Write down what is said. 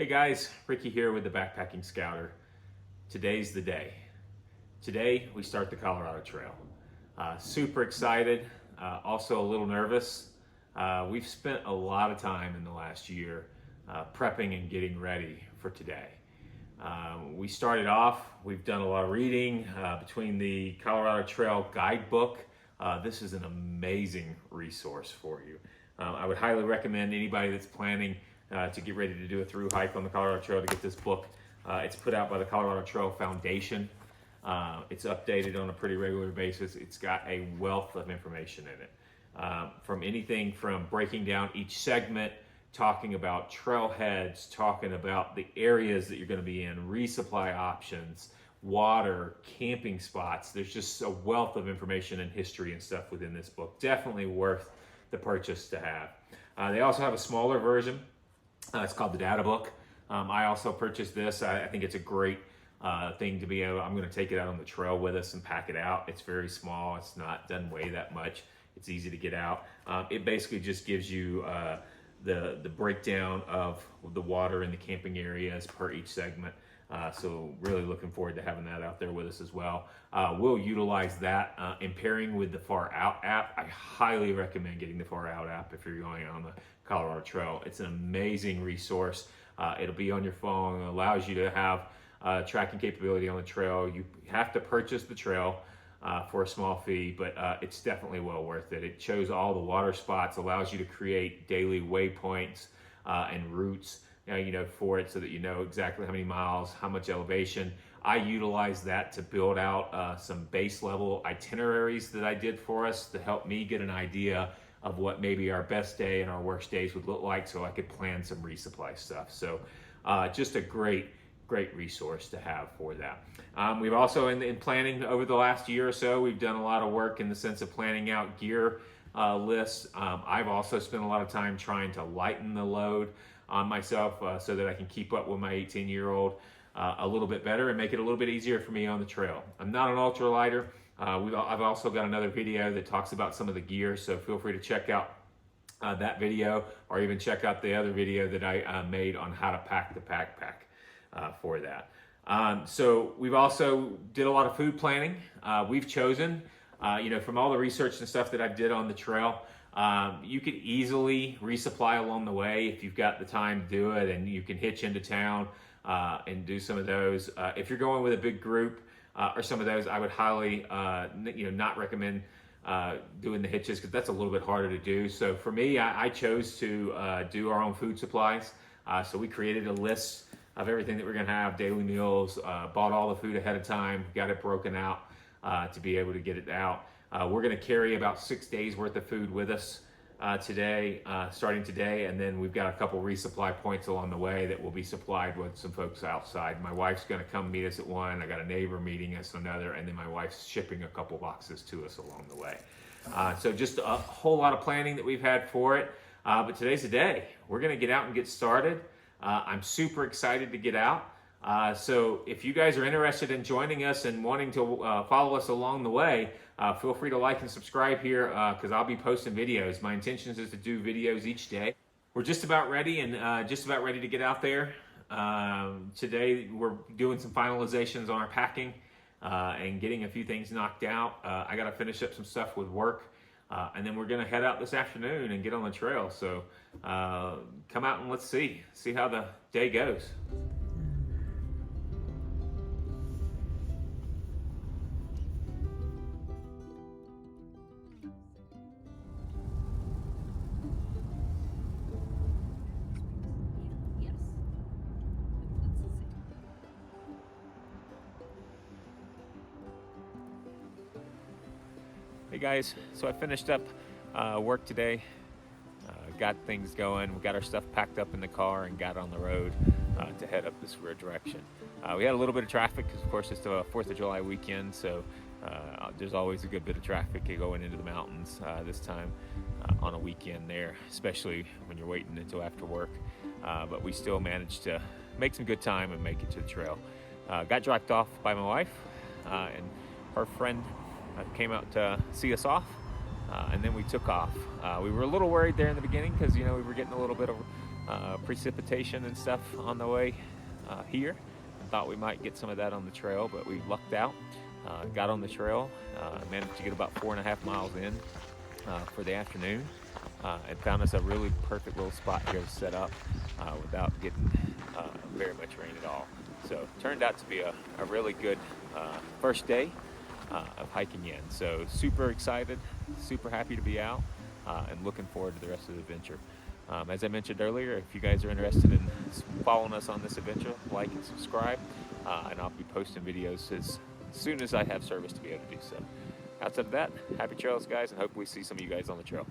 Hey guys, Ricky here with the Backpacking Scouter. Today's the day. Today we start the Colorado Trail. Super excited, also a little nervous. We've spent a lot of time in the last year prepping and getting ready for today. We started off, we've done a lot of reading between the Colorado Trail guidebook. This is an amazing resource for you. I would highly recommend anybody that's planning to get ready to do a through hike on the Colorado Trail to get this book. It's put out by the Colorado Trail Foundation. It's updated on a pretty regular basis. It's got a wealth of information in it. From anything from breaking down each segment, talking about trailheads, talking about the areas that you're going to be in, resupply options, water, camping spots. There's just a wealth of information and history and stuff within this book. Definitely worth the purchase to have. They also have a smaller version. It's called the Data Book. I also purchased this. I think it's a great thing to be able. I'm going to take it out on the trail with us and pack it out. It's very small. It's not doesn't weigh that much. It's easy to get out. It basically just gives you the breakdown of the water in the camping areas per each segment. So really looking forward to having that out there with us as well. We'll utilize that in pairing with the Far Out app. I highly recommend getting the Far Out app if you're going on the Colorado Trail. It's an amazing resource. It'll be on your phone. It allows you to have tracking capability on the trail. You have to purchase the trail for a small fee, but it's definitely well worth it. It shows all the water spots, allows you to create daily waypoints and routes for it so that you know exactly how many miles, how much elevation. I utilize that to build out some base level itineraries that I did for us to help me get an idea of what maybe our best day and our worst days would look like so I could plan some resupply stuff. So just a great resource to have for that. We've also, in planning over the last year or so, we've done a lot of work in the sense of planning out gear lists. I've also spent a lot of time trying to lighten the load on myself so that I can keep up with my 18-year-old a little bit better and make it a little bit easier for me on the trail. I'm not an ultralighter. I've also got another video that talks about some of the gear, so feel free to check out that video or even check out the other video that I made on how to pack the backpack for that. So we've also did a lot of food planning. We've chosen, from all the research and stuff that I did on the trail, you could easily resupply along the way if you've got the time to do it, and you can hitch into town and do some of those. If you're going with a big group or some of those, I would highly not recommend doing the hitches because that's a little bit harder to do. So for me, I chose to do our own food supplies. So we created a list of everything that we're going to have, daily meals, bought all the food ahead of time, got it broken out to be able to get it out. We're going to carry about 6 days worth of food with us starting today, and then we've got a couple resupply points along the way that will be supplied with some folks outside. My wife's going to come meet us at one. I got a neighbor meeting us another, and then my wife's shipping a couple boxes to us along the way. So just a whole lot of planning that we've had for it, but today's the day. We're going to get out and get started. I'm super excited to get out. So if you guys are interested in joining us and wanting to follow us along the way, feel free to like and subscribe here because I'll be posting videos. My intention is to do videos each day. We're just about ready and just about ready to get out there. Today we're doing some finalizations on our packing and getting a few things knocked out. I got to finish up some stuff with work. And then we're going to head out this afternoon and get on the trail. So come out and let's see how the day goes. Hey guys, so I finished up work today, got things going, we got our stuff packed up in the car and got on the road to head up this rear direction. We had a little bit of traffic because of course it's the 4th of July weekend, so there's always a good bit of traffic going into the mountains this time on a weekend there, especially when you're waiting until after work, but we still managed to make some good time and make it to the trail. Got dropped off by my wife and her friend came out to see us off, and then we took off. We were a little worried there in the beginning because we were getting a little bit of precipitation and stuff on the way here. I thought we might get some of that on the trail, but we lucked out. Got on the trail, managed to get about 4.5 miles in for the afternoon, and found us a really perfect little spot here to set up without getting very much rain at all. So it turned out to be a really good first day of hiking in. So super excited, super happy to be out, and looking forward to the rest of the adventure. As I mentioned earlier, if you guys are interested in following us on this adventure, like and subscribe, and I'll be posting videos as soon as I have service to be able to do so. Outside of that, happy trails, guys, and hopefully see some of you guys on the trail.